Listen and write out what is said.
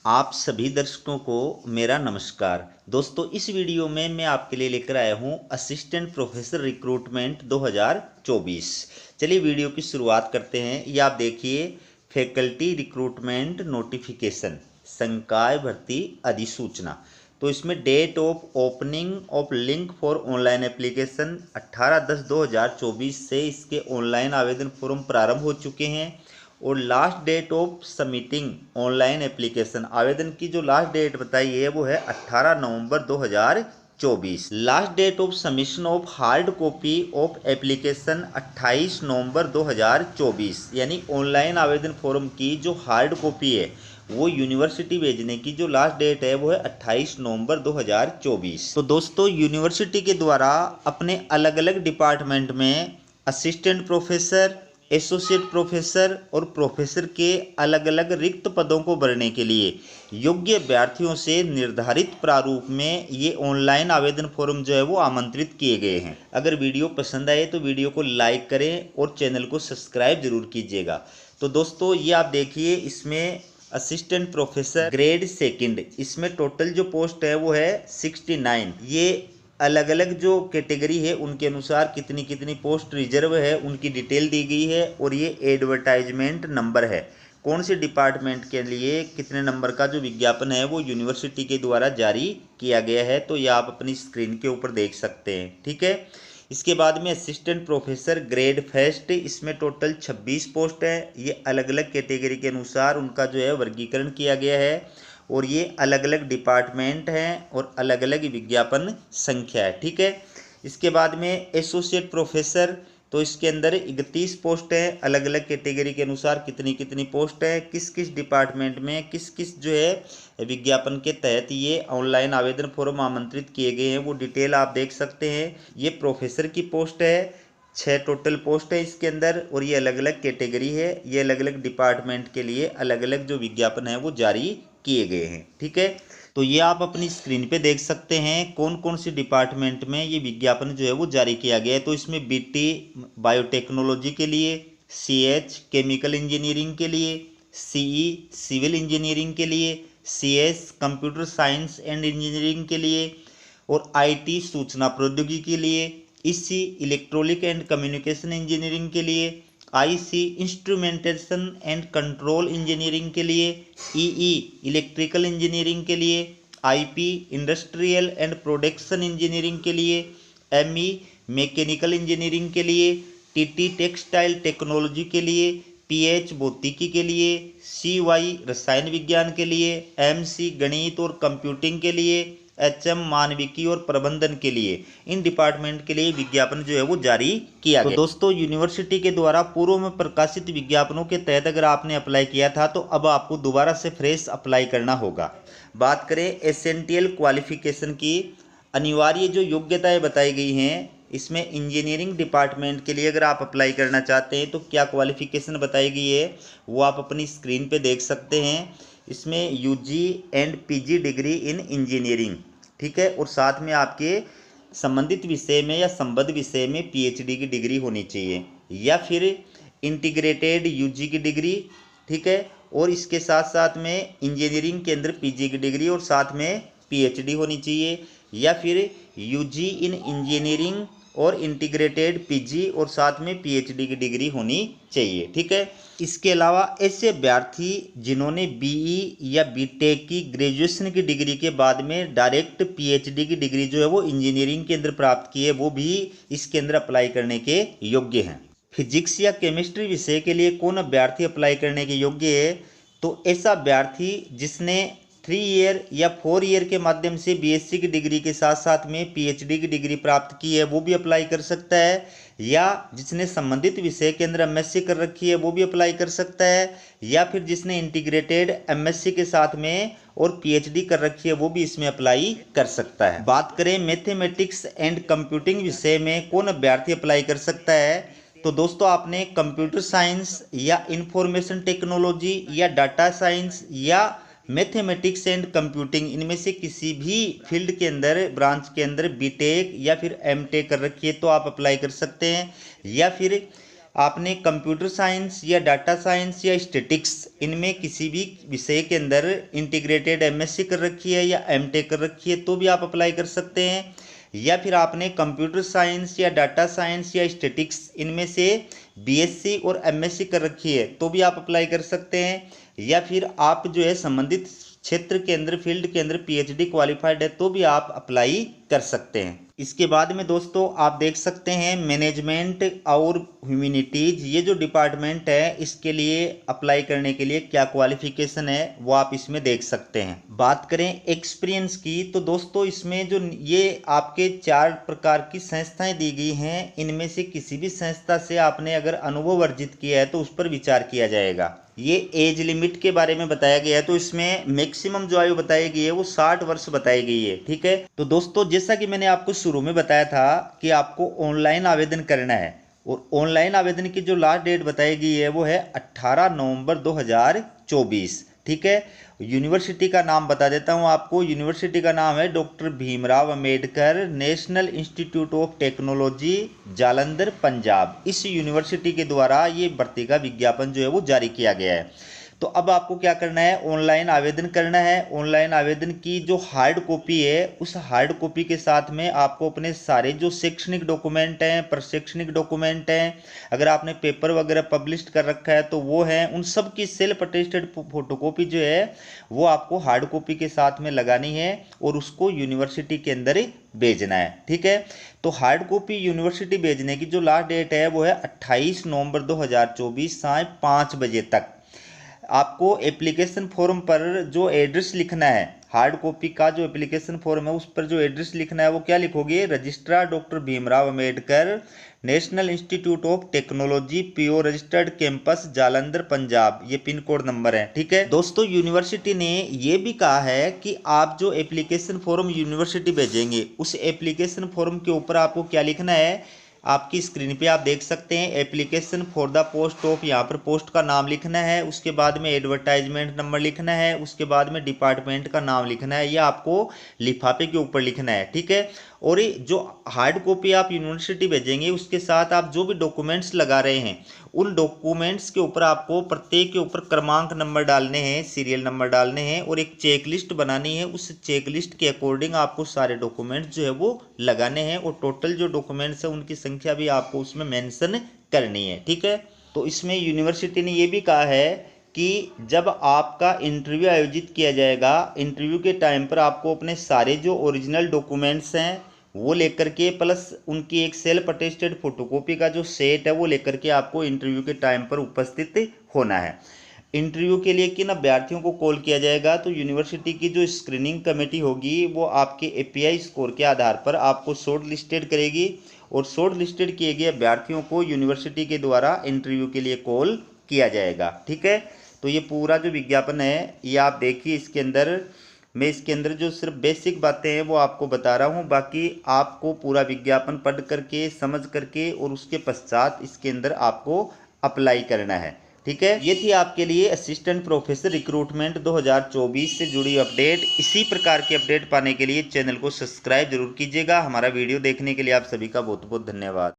आप सभी दर्शकों को मेरा नमस्कार। दोस्तों, इस वीडियो में मैं आपके लिए लेकर आया हूं असिस्टेंट प्रोफेसर रिक्रूटमेंट 2024। चलिए वीडियो की शुरुआत करते हैं। ये आप देखिए, फैकल्टी रिक्रूटमेंट नोटिफिकेशन, संकाय भर्ती अधिसूचना। तो इसमें date of opening of link for online application 18/10/2024 से इसके ऑनलाइन आवेदन फॉर्म प्रारंभ हो चुके हैं और last date of submitting online application, आवेदन की जो लास्ट डेट बताई है वो है 18 नवंबर 2024। Last date of submission of hard copy of application 28 नवंबर 2024। यानी ऑनलाइन आवेदन फॉर्म की जो हार्ड कॉपी है वो यूनिवर्सिटी भेजने की जो लास्ट डेट है वो है 28 नवंबर 2024। तो दोस्तों, यूनिवर्सिटी के द्वारा अपने अलग अलग डिपार्टमेंट में असिस्टेंट प्रोफेसर, एसोसिएट प्रोफेसर और प्रोफेसर के अलग अलग रिक्त पदों को भरने के लिए योग्य अभ्यर्थियों से निर्धारित प्रारूप में ये ऑनलाइन आवेदन फॉर्म जो है वो आमंत्रित किए गए हैं। अगर वीडियो पसंद आए तो वीडियो को लाइक करें और चैनल को सब्सक्राइब जरूर कीजिएगा। तो दोस्तों, ये आप देखिए, इसमें असिस्टेंट प्रोफेसर ग्रेड सेकंड, इसमें टोटल जो पोस्ट है वो है 69। ये अलग अलग जो कैटेगरी है उनके अनुसार कितनी कितनी पोस्ट रिजर्व है उनकी डिटेल दी गई है और ये एडवर्टाइजमेंट नंबर है। कौन से डिपार्टमेंट के लिए कितने नंबर का जो विज्ञापन है वो यूनिवर्सिटी के द्वारा जारी किया गया है, तो ये आप अपनी स्क्रीन के ऊपर देख सकते हैं। ठीक है। इसके बाद में असिस्टेंट प्रोफेसर ग्रेड फर्स्ट, इसमें टोटल 26 पोस्ट है। ये अलग अलग कैटेगरी के अनुसार उनका जो है वर्गीकरण किया गया है और ये अलग अलग डिपार्टमेंट हैं और अलग अलग विज्ञापन संख्या है। ठीक है। इसके बाद में एसोसिएट प्रोफेसर, तो इसके अंदर 31 पोस्ट है। अलग अलग कैटेगरी के अनुसार कितनी कितनी पोस्ट है, किस किस डिपार्टमेंट में किस किस जो है विज्ञापन के तहत ये ऑनलाइन आवेदन फॉर्म आमंत्रित किए गए हैं वो डिटेल आप देख सकते हैं। ये प्रोफेसर की पोस्ट है, 6 टोटल पोस्ट है इसके अंदर और ये अलग अलग कैटेगरी है। ये अलग अलग डिपार्टमेंट के लिए अलग अलग जो विज्ञापन है वो जारी किए गए हैं। ठीक है। तो ये आप अपनी स्क्रीन पे देख सकते हैं कौन कौन सी डिपार्टमेंट में ये विज्ञापन जो है वो जारी किया गया है। तो इसमें बीटी बायोटेक्नोलॉजी के लिए, सीएच केमिकल इंजीनियरिंग के लिए, सीई सिविल इंजीनियरिंग के लिए, CS computer science and engineering के लिए और आईटी सूचना प्रौद्योगिकी के लिए, EC electronic and communication engineering के लिए, IC instrumentation and control engineering के लिए, ईई इलेक्ट्रिकल इंजीनियरिंग के लिए, IP industrial and production engineering के लिए, एमई मैकेनिकल इंजीनियरिंग के लिए, टीटी टेक्सटाइल टेक्नोलॉजी के लिए, पीएच भौतिकी के लिए, सीवाई रसायन विज्ञान के लिए, एमसी गणित और कंप्यूटिंग के लिए, एचएम मानविकी और प्रबंधन के लिए, इन डिपार्टमेंट के लिए विज्ञापन जो है वो जारी किया गया। तो दोस्तों, यूनिवर्सिटी के द्वारा पूर्व में प्रकाशित विज्ञापनों के तहत अगर आपने अप्लाई किया था तो अब आपको दोबारा से फ्रेश अप्लाई करना होगा। बात करें एसेंशियल क्वालिफिकेशन की, अनिवार्य जो योग्यताएं बताई गई हैं, इसमें इंजीनियरिंग डिपार्टमेंट के लिए अगर आप अप्लाई करना चाहते हैं तो क्या क्वालिफिकेशन बताई गई है वो आप अपनी स्क्रीन पे देख सकते हैं। इसमें UG and PG degree in engineering, ठीक है, और साथ में आपके संबंधित विषय में या संबद्ध विषय में पीएचडी की डिग्री होनी चाहिए या फिर इंटीग्रेटेड यूजी की डिग्री। ठीक है। और इसके साथ साथ में इंजीनियरिंग के अंदर पीजी की डिग्री और साथ में पीएचडी होनी चाहिए या फिर यूजी इन इंजीनियरिंग और इंटीग्रेटेड पीजी और साथ में पीएचडी की डिग्री होनी चाहिए। ठीक है। इसके अलावा ऐसे अभ्यर्थी जिन्होंने बीई या बीटेक की ग्रेजुएशन की डिग्री के बाद में डायरेक्ट पीएचडी की डिग्री जो है वो इंजीनियरिंग के अंदर प्राप्त की है वो भी इसके अंदर अप्लाई करने के योग्य हैं। फिजिक्स या केमिस्ट्री विषय के लिए कौन अभ्यर्थी अप्लाई करने के योग्य है, तो ऐसा अभ्यर्थी जिसने 3 ईयर या 4 ईयर के माध्यम से बीएससी की डिग्री के साथ साथ में पीएचडी की डिग्री प्राप्त की है वो भी अप्लाई कर सकता है, या जिसने संबंधित विषय के अंदर एमएससी कर रखी है वो भी अप्लाई कर सकता है, या फिर जिसने इंटीग्रेटेड एमएससी के साथ में और पीएचडी कर रखी है वो भी इसमें अप्लाई कर सकता है। बात करें मैथमेटिक्स एंड कंप्यूटिंग विषय में कौन अभ्यर्थी अप्लाई कर सकता है, तो दोस्तों आपने कंप्यूटर साइंस या इंफॉर्मेशन टेक्नोलॉजी या डाटा साइंस या मैथमेटिक्स एंड कंप्यूटिंग, इनमें से किसी भी फील्ड के अंदर ब्रांच के अंदर बीटेक या फिर एमटेक कर रखी है तो आप अप्लाई कर सकते हैं, या फिर आपने कंप्यूटर साइंस या डाटा साइंस या स्टैटिक्स इनमें किसी भी विषय के अंदर इंटीग्रेटेड एमएससी कर रखी है या एमटेक कर रखी है तो भी आप अप्लाई कर सकते हैं, या फिर आपने कंप्यूटर साइंस या डाटा साइंस या स्टैटिक्स इनमें से बीएससी और एमएससी कर रखी है तो भी आप अप्लाई कर सकते हैं, या फिर आप जो है संबंधित क्षेत्र के अंदर फील्ड के अंदर पीएचडी क्वालिफाइड है तो भी आप अप्लाई कर सकते हैं। इसके बाद में दोस्तों आप देख सकते हैं मैनेजमेंट और ह्यूमैनिटीज ये जो डिपार्टमेंट है इसके लिए अप्लाई करने के लिए क्या क्वालिफिकेशन है वो आप इसमें देख सकते हैं। बात करें एक्सपीरियंस की तो दोस्तों इसमें जो ये आपके 4 प्रकार की संस्थाएं दी गई हैं, इनमें से किसी भी संस्था से आपने अगर अनुभव अर्जित किया है तो उस पर विचार किया जाएगा। ये एज लिमिट के बारे में बताया गया है तो इसमें मैक्सिमम जो आयु बताई गई है वो 60 वर्ष बताई गई है। ठीक है, तो दोस्तों जैसा कि मैंने आपको शुरू में बताया था कि आपको ऑनलाइन आवेदन करना है और ऑनलाइन आवेदन की जो लास्ट डेट बताई गई है वो है 18 नवंबर 2024। ठीक है, यूनिवर्सिटी का नाम बता देता हूँ आपको। यूनिवर्सिटी का नाम है doctor Bhimrao Ambedkar national institute of technology Jalandhar Punjab. इस यूनिवर्सिटी के द्वारा ये भर्ती का विज्ञापन जो है वो जारी किया गया है। तो अब आपको क्या करना है, ऑनलाइन आवेदन करना है। ऑनलाइन आवेदन की जो हार्ड कॉपी है उस हार्ड कॉपी के साथ में आपको अपने सारे जो शैक्षणिक डॉक्यूमेंट हैं, प्रशैक्षणिक डॉक्यूमेंट हैं, अगर आपने पेपर वगैरह पब्लिश कर रखा है तो वो है, उन सब की सेल्फ अटेस्टेड फोटोकॉपी जो है वो आपको हार्ड कॉपी के साथ में लगानी है और उसको यूनिवर्सिटी के अंदर भेजना है। ठीक है, तो हार्ड कॉपी यूनिवर्सिटी भेजने की जो लास्ट डेट है वो है 28 नवंबर 2024 साय 5 बजे तक। आपको एप्लीकेशन फॉर्म पर जो एड्रेस लिखना है, हार्ड कॉपी का जो एप्लीकेशन फॉर्म है उस पर जो एड्रेस लिखना है वो क्या लिखोगे, registrar doctor Bhimrao Ambedkar national institute of technology PO registered campus Jalandhar Punjab, ये पिन कोड नंबर है। ठीक है दोस्तों, यूनिवर्सिटी ने ये भी कहा है कि आप जो एप्लीकेशन फॉर्म यूनिवर्सिटी भेजेंगे उस एप्लीकेशन फॉर्म के ऊपर आपको क्या लिखना है, आपकी स्क्रीन पे आप देख सकते हैं application for the post of, यहाँ पर पोस्ट का नाम लिखना है, उसके बाद में एडवर्टाइजमेंट नंबर लिखना है, उसके बाद में डिपार्टमेंट का नाम लिखना है, यह आपको लिफाफे के ऊपर लिखना है। ठीक है, और ये जो हार्ड कॉपी आप यूनिवर्सिटी भेजेंगे उसके साथ आप जो भी डॉक्यूमेंट्स लगा रहे हैं उन डॉक्यूमेंट्स के ऊपर आपको प्रत्येक के ऊपर क्रमांक नंबर डालने हैं, सीरियल नंबर डालने हैं और एक चेक लिस्ट बनानी है। उस चेक लिस्ट के अकॉर्डिंग आपको सारे डॉक्यूमेंट्स जो है वो लगाने हैं और टोटल जो डॉक्यूमेंट्स है उनकी संख्या भी आपको उसमें मेंशन करनी है। ठीक है, तो इसमें यूनिवर्सिटी ने ये भी कहा है कि जब आपका इंटरव्यू आयोजित किया जाएगा, इंटरव्यू के टाइम पर आपको अपने सारे जो ओरिजिनल डॉक्यूमेंट्स हैं वो लेकर के प्लस उनकी एक सेल्फ अटेस्टेड फोटोकॉपी का जो सेट है वो लेकर के आपको इंटरव्यू के टाइम पर उपस्थित होना है। इंटरव्यू के लिए किन अभ्यर्थियों को कॉल किया जाएगा, तो यूनिवर्सिटी की जो स्क्रीनिंग कमेटी होगी वो आपके एपीआई स्कोर के आधार पर आपको शॉर्ट लिस्टेड करेगी और शॉर्ट लिस्टेड किए गए अभ्यर्थियों को यूनिवर्सिटी के द्वारा इंटरव्यू के लिए कॉल किया जाएगा। ठीक है, तो ये पूरा जो विज्ञापन है ये आप देखिए, इसके अंदर मैं इसके अंदर जो सिर्फ बेसिक बातें हैं वो आपको बता रहा हूँ, बाकी आपको पूरा विज्ञापन पढ़ करके समझ करके और उसके पश्चात इसके अंदर आपको अप्लाई करना है। ठीक है, ये थी आपके लिए असिस्टेंट प्रोफेसर रिक्रूटमेंट 2024 से जुड़ी अपडेट। इसी प्रकार की अपडेट पाने के लिए चैनल को सब्सक्राइब जरूर कीजिएगा। हमारा वीडियो देखने के लिए आप सभी का बहुत बहुत धन्यवाद।